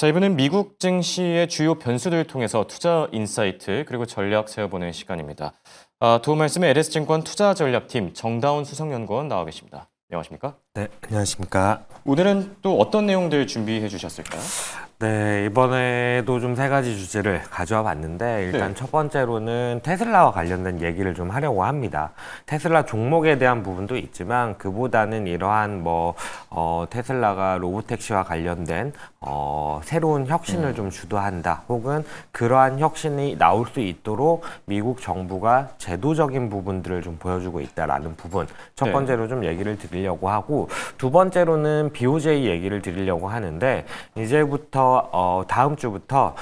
자, 이번엔 미국 증시의 주요 변수들을 통해서 투자 인사이트 그리고 전략 세워보는 시간입니다. 도움 말씀에 LS증권 투자전략팀 정다운 수석연구원 나와 계십니다. 안녕하십니까? 네, 안녕하십니까. 오늘은 또 어떤 내용들 준비해 주셨을까요? 네, 이번에도 좀 세 가지 주제를 가져와 봤는데 일단 네. 첫 번째로는 테슬라와 관련된 얘기를 좀 하려고 합니다. 테슬라 종목에 대한 부분도 있지만 그보다는 이러한 테슬라가 로보택시와 관련된 새로운 혁신을 좀 주도한다. 혹은 그러한 혁신이 나올 수 있도록 미국 정부가 제도적인 부분들을 좀 보여주고 있다라는 부분. 첫 네. 번째로 좀 얘기를 드리려고 하고 두 번째로는 BOJ 얘기를 드리려고 하는데 이제부터 다음 주부터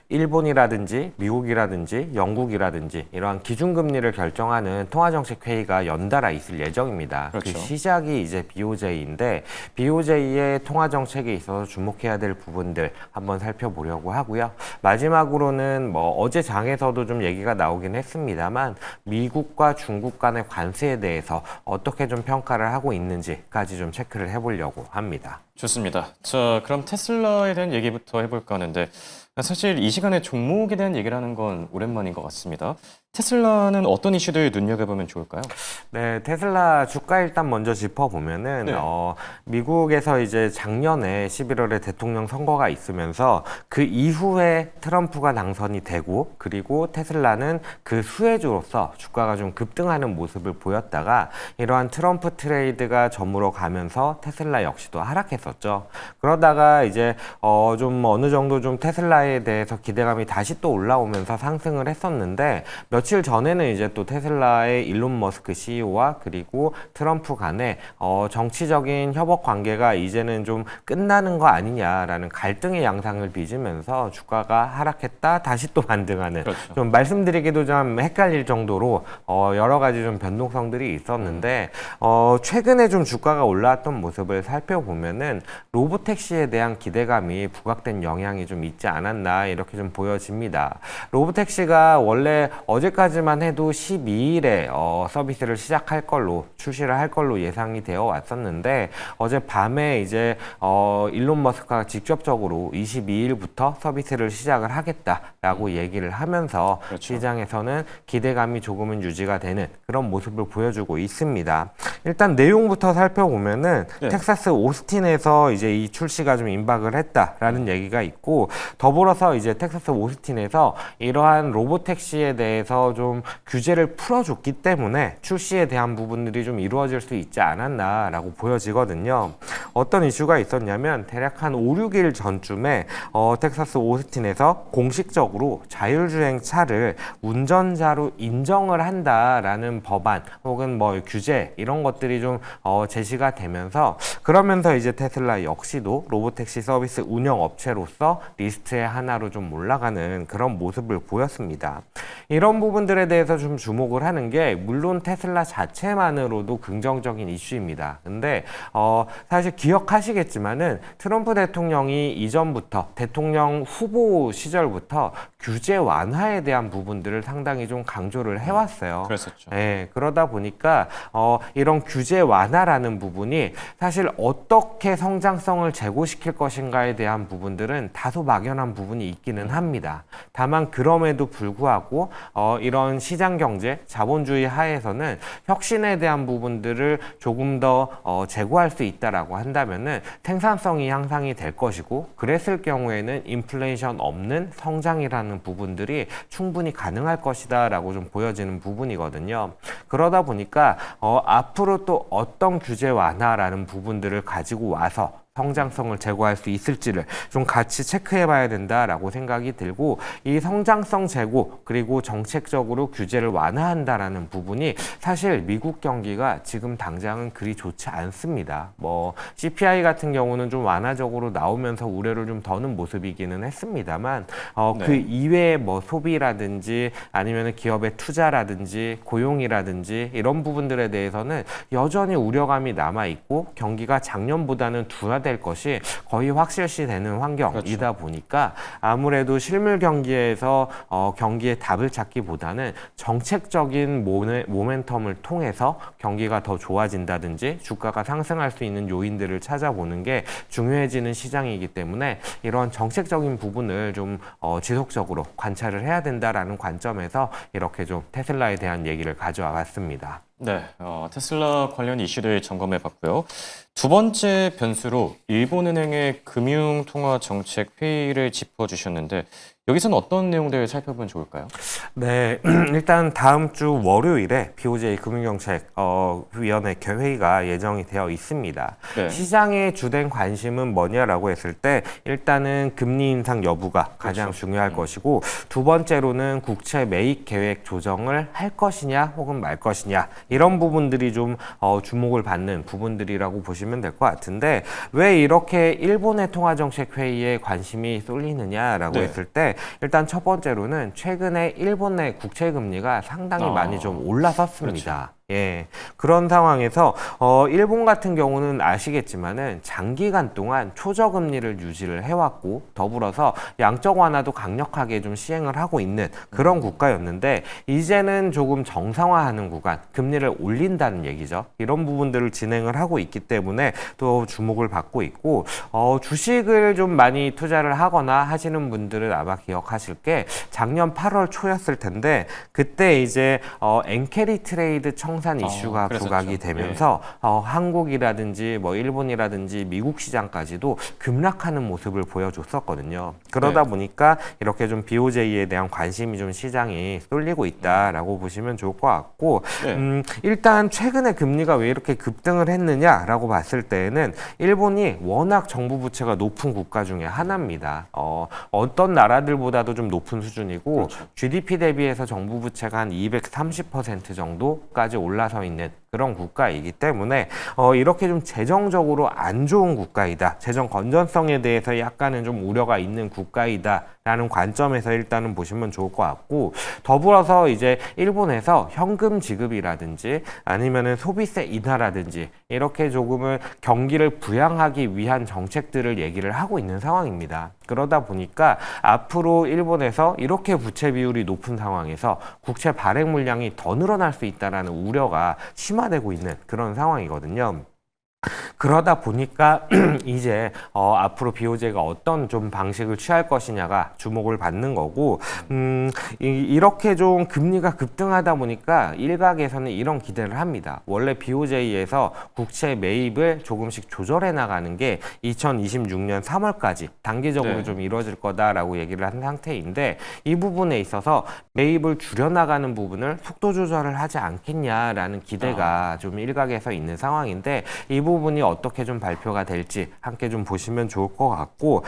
일본이라든지 미국이라든지 영국이라든지 이러한 기준금리를 결정하는 통화정책회의가 연달아 있을 예정입니다. 그렇죠. 그 시작이 이제 BOJ인데 BOJ의 통화정책에 있어서 주목해야 될 부분들 한번 살펴보려고 하고요. 마지막으로는 어제 장에서도 좀 얘기가 나오긴 했습니다만 미국과 중국 간의 관세에 대해서 어떻게 좀 평가를 하고 있는지까지 좀 체크를 해보려고 합니다. 좋습니다. 자, 그럼 테슬라에 대한 얘기부터 해볼까 하는데 사실 이 시간에 종목에 대한 얘기를 하는 건 오랜만인 것 같습니다. 테슬라는 어떤 이슈들 눈여겨보면 좋을까요? 네, 테슬라 주가 일단 먼저 짚어보면은, 네. 미국에서 이제 작년에 11월에 대통령 선거가 있으면서 그 이후에 트럼프가 당선이 되고, 그리고 테슬라는 그 수혜주로서 주가가 좀 급등하는 모습을 보였다가, 이러한 트럼프 트레이드가 저물어 가면서 테슬라 역시도 하락했었죠. 그러다가 이제, 좀 어느 정도 좀 테슬라에 대해서 기대감이 다시 또 올라오면서 상승을 했었는데, 며칠 전에는 이제 또 테슬라의 일론 머스크 CEO와 그리고 트럼프 간의 정치적인 협업 관계가 이제는 좀 끝나는 거 아니냐라는 갈등의 양상을 빚으면서 주가가 하락했다 다시 또 반등하는 그렇죠. 좀 말씀드리기도 좀 헷갈릴 정도로 여러 가지 좀 변동성들이 있었는데 최근에 좀 주가가 올라왔던 모습을 살펴보면은 로보택시에 대한 기대감이 부각된 영향이 좀 있지 않았나 이렇게 좀 보여집니다. 로보택시가 원래 어제까지만 해도 12일에 서비스를 시작할 걸로 출시를 할 걸로 예상이 되어 왔었는데 어제 밤에 이제 일론 머스크가 직접적으로 22일부터 서비스를 시작을 하겠다라고 얘기를 하면서 그렇죠. 시장에서는 기대감이 조금은 유지가 되는 그런 모습을 보여주고 있습니다. 일단 내용부터 살펴보면은 네. 텍사스 오스틴에서 이제 이 출시가 좀 임박을 했다라는 얘기가 있고 더불어서 이제 텍사스 오스틴에서 이러한 로보택시에 대해서 좀 규제를 풀어줬기 때문에 출시에 대한 부분들이 좀 이루어질 수 있지 않았나라고 보여지거든요. 어떤 이슈가 있었냐면 대략 한 5, 6일 전쯤에 텍사스 오스틴에서 공식적으로 자율주행 차를 운전자로 인정을 한다라는 법안 혹은 규제 이런 것들이 좀 제시가 되면서 그러면서 이제 테슬라 역시도 로보택시 서비스 운영 업체로서 리스트의 하나로 좀 올라가는 그런 모습을 보였습니다. 이런 부분들에 대해서 좀 주목을 하는 게 물론 테슬라 자체만으로도 긍정적인 이슈입니다. 근데 사실 기억하시겠지만은 트럼프 대통령이 이전부터 대통령 후보 시절부터 규제 완화에 대한 부분들을 상당히 좀 강조를 해왔어요. 그랬었죠. 네, 그러다 보니까 이런 규제 완화라는 부분이 사실 어떻게 성장성을 제고시킬 것인가에 대한 부분들은 다소 막연한 부분이 있기는 합니다. 다만 그럼에도 불구하고 이런 시장 경제, 자본주의 하에서는 혁신에 대한 부분들을 조금 더 제고할 수 있다라고 한다면은 생산성이 향상이 될 것이고 그랬을 경우에는 인플레이션 없는 성장이라는 부분들이 충분히 가능할 것이다라고 좀 보여지는 부분이거든요. 그러다 보니까 앞으로 또 어떤 규제 완화라는 부분들을 가지고 와서 성장성을 제고할 수 있을지를 좀 같이 체크해 봐야 된다라고 생각이 들고 이 성장성 제고 그리고 정책적으로 규제를 완화한다라는 부분이 사실 미국 경기가 지금 당장은 그리 좋지 않습니다. CPI 같은 경우는 좀 완화적으로 나오면서 우려를 좀 더는 모습이기는 했습니다만 그 네. 이외에 소비라든지 아니면 기업의 투자라든지 고용이라든지 이런 부분들에 대해서는 여전히 우려감이 남아 있고 경기가 작년보다는 둔화된 될 것이 거의 확실시되는 환경이다 보니까 아무래도 실물 경기에서 경기의 답을 찾기보다는 정책적인 모멘텀을 통해서 경기가 더 좋아진다든지 주가가 상승할 수 있는 요인들을 찾아보는 게 중요해지는 시장이기 때문에 이런 정책적인 부분을 좀 지속적으로 관찰을 해야 된다라는 관점에서 이렇게 좀 테슬라에 대한 얘기를 가져와 봤습니다. 네, 테슬라 관련 이슈들 점검해 봤고요. 두 번째 변수로 일본은행의 금융통화정책회의를 짚어주셨는데 여기서는 어떤 내용들을 살펴보면 좋을까요? 네, 일단 다음 주 월요일에 BOJ 금융정책위원회 회의가 예정이 되어 있습니다. 네. 시장의 주된 관심은 뭐냐라고 했을 때 일단은 금리 인상 여부가 가장 중요할 것이고 두 번째로는 국채 매입 계획 조정을 할 것이냐 혹은 말 것이냐 이런 부분들이 좀 주목을 받는 부분들이라고 보시면 될 것 같은데 왜 이렇게 일본의 통화정책회의에 관심이 쏠리느냐라고 했을 때 일단 첫 번째로는 최근에 일본 내 국채 금리가 상당히 많이 좀 올라섰습니다. 예. 그런 상황에서 일본 같은 경우는 아시겠지만은 장기간 동안 초저금리를 유지를 해왔고 더불어서 양적 완화도 강력하게 좀 시행을 하고 있는 그런 국가였는데 이제는 조금 정상화하는 구간, 금리를 올린다는 얘기죠. 이런 부분들을 진행을 하고 있기 때문에 또 주목을 받고 있고 주식을 좀 많이 투자를 하거나 하시는 분들은 아마 기억하실 게 작년 8월 초였을 텐데 그때 이제 엔캐리 트레이드 청산 이슈가 부각이 되면서 한국이라든지 뭐 일본이라든지 미국 시장까지도 급락하는 모습을 보여줬었거든요. 그러다 보니까 이렇게 좀 BOJ에 대한 관심이 좀 시장이 쏠리고 있다라고 보시면 좋을 것 같고 일단 최근에 금리가 왜 이렇게 급등을 했느냐라고 봤을 때에는 일본이 워낙 정부 부채가 높은 국가 중에 하나입니다. 어떤 나라들보다도 좀 높은 수준이고 GDP 대비해서 정부 부채가 한 230% 정도까지 올라서 있는 그런 국가이기 때문에 이렇게 좀 재정적으로 안 좋은 국가이다. 재정 건전성에 대해서 약간은 좀 우려가 있는 국가이다라는 관점에서 일단은 보시면 좋을 것 같고 더불어서 이제 일본에서 현금 지급이라든지 아니면은 소비세 인하라든지 이렇게 조금은 경기를 부양하기 위한 정책들을 얘기를 하고 있는 상황입니다. 그러다 보니까 앞으로 일본에서 이렇게 부채 비율이 높은 상황에서 국채 발행 물량이 더 늘어날 수 있다라는 우려가 심화되고 있는 그런 상황이거든요. 그러다 보니까 이제 앞으로 BOJ가 어떤 좀 방식을 취할 것이냐가 주목을 받는 거고 이렇게 좀 금리가 급등하다 보니까 일각에서는 이런 기대를 합니다. 원래 BOJ에서 국채 매입을 조금씩 조절해 나가는 게 2026년 3월까지 단기적으로 좀 이루어질 거다라고 얘기를 한 상태인데 이 부분에 있어서 매입을 줄여나가는 부분을 속도 조절을 하지 않겠냐라는 기대가 좀 일각에서 있는 상황인데 이 부분이 어떻게 좀 발표가 될지 함께 좀 보시면 좋을 것 같고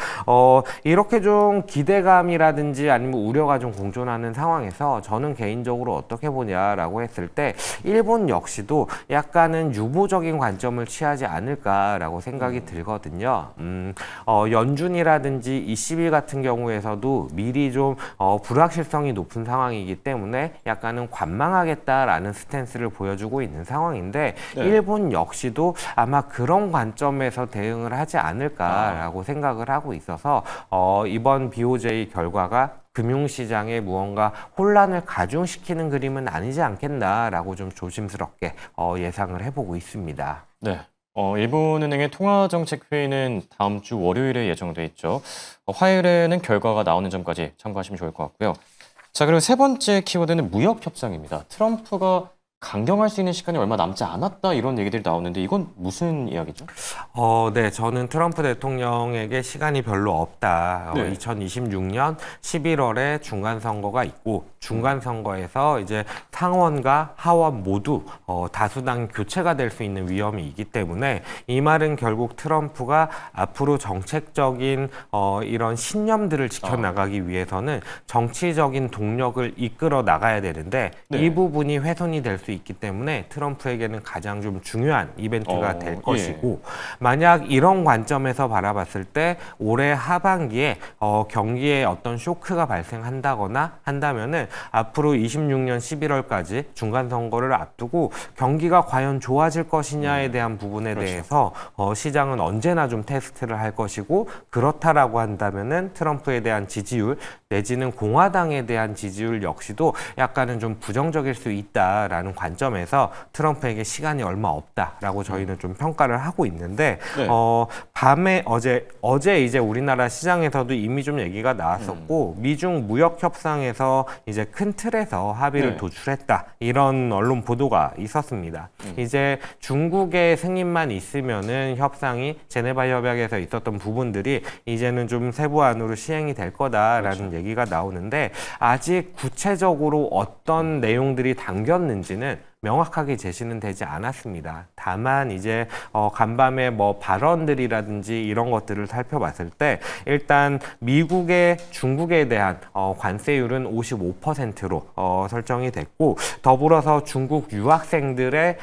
이렇게 좀 기대감이라든지 아니면 우려가 좀 공존하는 상황에서 저는 개인적으로 어떻게 보냐라고 했을 때 일본 역시도 약간은 유보적인 관점을 취하지 않을까라고 생각이 들거든요. 연준이라든지 ECB 같은 경우에서도 미리 좀 불확실성이 높은 상황이기 때문에 약간은 관망하겠다라는 스탠스를 보여주고 있는 상황인데 일본 역시도 아마 그런 관점에서 대응을 하지 않을까라고 생각을 하고 있어서 이번 BOJ 결과가 금융시장에 무언가 혼란을 가중시키는 그림은 아니지 않겠나라고 좀 조심스럽게 예상을 해보고 있습니다. 네. 일본은행의 통화정책회의는 다음 주 월요일에 예정돼 있죠. 화요일에는 결과가 나오는 점까지 참고하시면 좋을 것 같고요. 자, 그리고 세 번째 키워드는 무역 협상입니다. 트럼프가 강경할 수 있는 시간이 얼마 남지 않았다 이런 얘기들이 나오는데 이건 무슨 이야기죠? 네, 저는 트럼프 대통령에게 시간이 별로 없다. 2026년 11월에 중간 선거가 있고 중간 선거에서 이제 상원과 하원 모두 다수당 교체가 될 수 있는 위험이 있기 때문에 이 말은 결국 트럼프가 앞으로 정책적인 이런 신념들을 지켜나가기 위해서는 정치적인 동력을 이끌어 나가야 되는데 이 부분이 훼손이 될 수 수 있기 때문에 트럼프에게는 가장 좀 중요한 이벤트가 될 예. 것이고 만약 이런 관점에서 바라봤을 때 올해 하반기에 경기에 어떤 쇼크가 발생한다거나 한다면은 앞으로 26년 11월까지 중간 선거를 앞두고 경기가 과연 좋아질 것이냐에 대한 부분에 그렇죠. 대해서 시장은 언제나 좀 테스트를 할 것이고 그렇다라고 한다면은 트럼프에 대한 지지율 내지는 공화당에 대한 지지율 역시도 약간은 좀 부정적일 수 있다라는 관점에서 트럼프에게 시간이 얼마 없다라고 저희는 좀 평가를 하고 있는데 네. 밤에 어제 이제 우리나라 시장에서도 이미 좀 얘기가 나왔었고 미중 무역 협상에서 이제 큰 틀에서 합의를 네. 도출했다 이런 언론 보도가 있었습니다. 이제 중국의 승인만 있으면은 협상이 제네바 협약에서 있었던 부분들이 이제는 좀 세부안으로 시행이 될 거다라는 얘기가 나오는데 아직 구체적으로 어떤 내용들이 담겼는지는 명확하게 제시는 되지 않았습니다. 다만 이제 간밤에 뭐 발언들이라든지 이런 것들을 살펴봤을 때 일단 미국의 중국에 대한 관세율은 55%로 설정이 됐고 더불어서 중국 유학생들의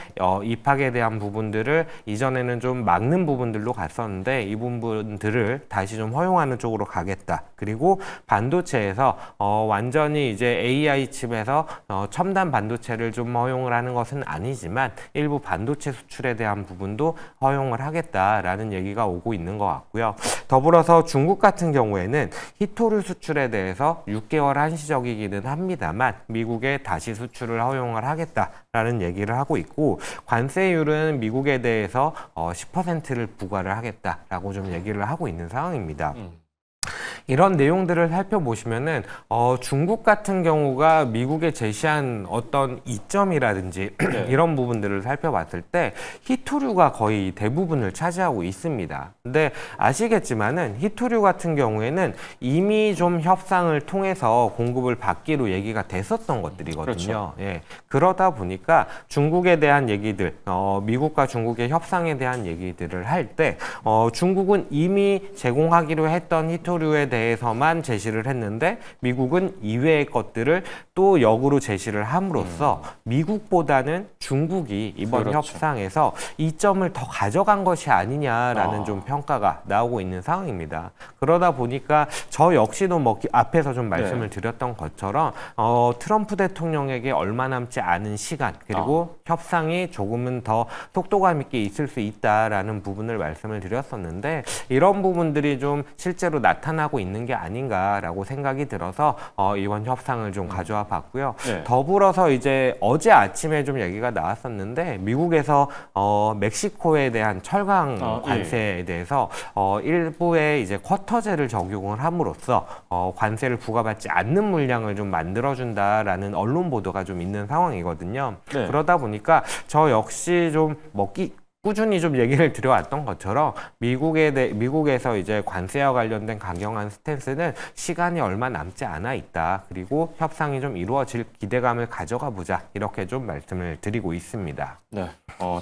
입학에 대한 부분들을 이전에는 좀 막는 부분들로 갔었는데 이 부분들을 다시 좀 허용하는 쪽으로 가겠다. 그리고 반도체에서 완전히 이제 AI 칩에서 첨단 반도체를 좀 허용을 하는 것은 아니지만 일부 반도체 수출에 대한 부분도 허용을 하겠다라는 얘기가 오고 있는 것 같고요. 더불어서 중국 같은 경우에는 히토류 수출에 대해서 6개월 한시적이기는 합니다만 미국에 다시 수출을 허용을 하겠다라는 얘기를 하고 있고 관세율은 미국에 대해서 10%를 부과를 하겠다라고 좀 얘기를 하고 있는 상황입니다. 이런 내용들을 살펴보시면은 중국 같은 경우가 미국에 제시한 어떤 이점이라든지 이런 부분들을 살펴봤을 때 히토류가 거의 대부분을 차지하고 있습니다. 근데 아시겠지만은 히토류 같은 경우에는 이미 좀 협상을 통해서 공급을 받기로 얘기가 됐었던 것들이거든요. 그렇죠. 예. 그러다 보니까 중국에 대한 얘기들, 미국과 중국의 협상에 대한 얘기들을 할 때 중국은 이미 제공하기로 했던 히토류에 대해서만 제시를 했는데 미국은 이외의 것들을 또 역으로 제시를 함으로써 미국보다는 중국이 이번 그렇죠. 협상에서 이점을 더 가져간 것이 아니냐라는 좀 평가가 나오고 있는 상황입니다. 그러다 보니까 저 역시도 뭐 앞에서 좀 말씀을 드렸던 것처럼 트럼프 대통령에게 얼마 남지 않은 시간 그리고 협상이 조금은 더 속도감 있게 있을 수 있다라는 부분을 말씀을 드렸었는데 이런 부분들이 좀 실제로 나타나고 있는 게 아닌가라고 생각이 들어서 이번 협상을 좀 가져와 봤고요. 네. 더불어서 이제 어제 아침에 좀 얘기가 나왔었는데 미국에서 멕시코에 대한 철강 관세에 대해서 일부의 이제 쿼터제를 적용을 함으로써 관세를 부과받지 않는 물량을 좀 만들어준다라는 언론 보도가 좀 있는 상황이거든요. 네. 그러다 보니까 저 역시 좀 꾸준히 좀 얘기를 드려왔던 것처럼 미국에서 이제 관세와 관련된 강경한 스탠스는 시간이 얼마 남지 않아 있다. 그리고 협상이 좀 이루어질 기대감을 가져가 보자. 이렇게 좀 말씀을 드리고 있습니다. 네,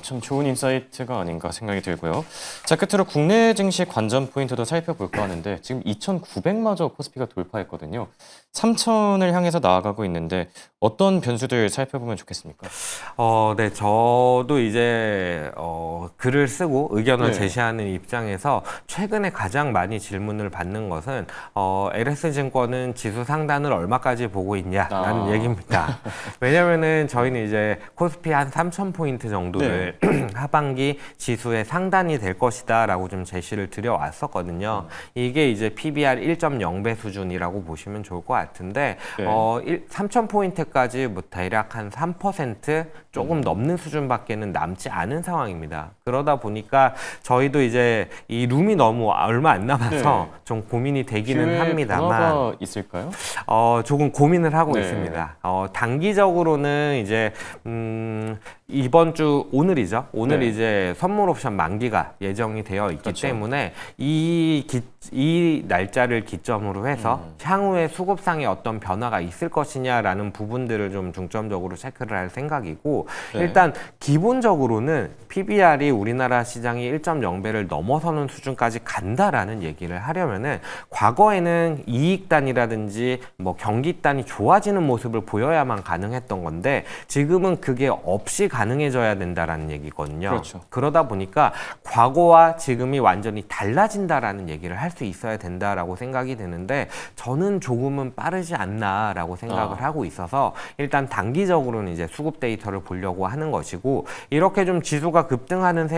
참 좋은 인사이트가 아닌가 생각이 들고요. 자, 끝으로 국내 증시 관전 포인트도 살펴볼까 하는데 지금 2,900마저 코스피가 돌파했거든요. 3,000을 향해서 나아가고 있는데 어떤 변수들 살펴보면 좋겠습니까? 네, 저도 이제 글을 쓰고 의견을 네. 제시하는 입장에서 최근에 가장 많이 질문을 받는 것은 LS증권은 지수 상단을 얼마까지 보고 있냐라는 얘기입니다. 왜냐면은 저희는 이제 코스피 한 3,000포인트 정도를 하반기 지수의 상단이 될 것이다라고 좀 제시를 드려왔었거든요. 이게 이제 PBR 1.0배 수준이라고 보시면 좋을 것 같은데 3,000포인트까지 뭐 대략 한 3% 조금 넘는 수준밖에는 남지 않은 상황입니다. 그러다 보니까 저희도 이제 이 룸이 너무 얼마 안 남아서 좀 고민이 되기는 합니다만 변화가 있을까요? 조금 고민을 하고 네. 있습니다. 단기적으로는 이제 이번 주 오늘이죠. 오늘 네. 이제 선물 옵션 만기가 예정이 되어 있기 그렇죠. 때문에 이 날짜를 기점으로 해서 향후에 수급상에 어떤 변화가 있을 것이냐라는 부분들을 좀 중점적으로 체크를 할 생각이고 네. 일단 기본적으로는 PBR이 우리나라 시장이 1.0배를 넘어서는 수준까지 간다라는 얘기를 하려면은 과거에는 이익단이라든지 뭐 경기단이 좋아지는 모습을 보여야만 가능했던 건데 지금은 그게 없이 가능해져야 된다라는 얘기거든요. 그렇죠. 그러다 보니까 과거와 지금이 완전히 달라진다라는 얘기를 할 수 있어야 된다라고 생각이 드는데 저는 조금은 빠르지 않나라고 생각을 하고 있어서 일단 단기적으로는 이제 수급 데이터를 보려고 하는 것이고 이렇게 좀 지수가 급등하는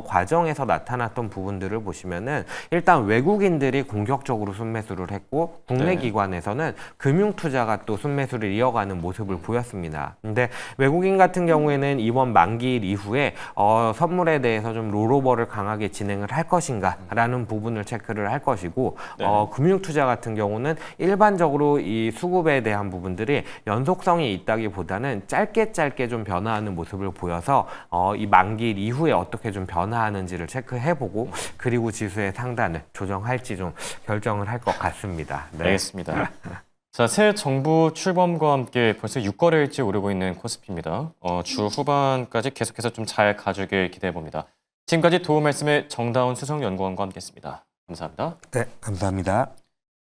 과정에서 나타났던 부분들을 보시면은 일단 외국인들이 공격적으로 순매수를 했고 국내 네. 기관에서는 금융투자가 또 순매수를 이어가는 모습을 보였습니다. 근데 외국인 같은 경우에는 이번 만기일 이후에 선물에 대해서 좀 롤오버를 강하게 진행을 할 것인가라는 부분을 체크를 할 것이고 네. 금융투자 같은 경우는 일반적으로 이 수급에 대한 부분들이 연속성이 있다기보다는 짧게 좀 변화하는 모습을 보여서 이 만기일 이후에 어떻게 좀 변화하는지를 체크해보고 그리고 지수의 상단을 조정할지 좀 결정을 할 것 같습니다. 네. 알겠습니다. 자, 새 정부 출범과 함께 벌써 6거래일째 오르고 있는 코스피입니다. 주 후반까지 계속해서 좀 잘 가주길 기대해 봅니다. 지금까지 도움 말씀에 정다운 수석연구원과 함께했습니다. 감사합니다. 네, 감사합니다.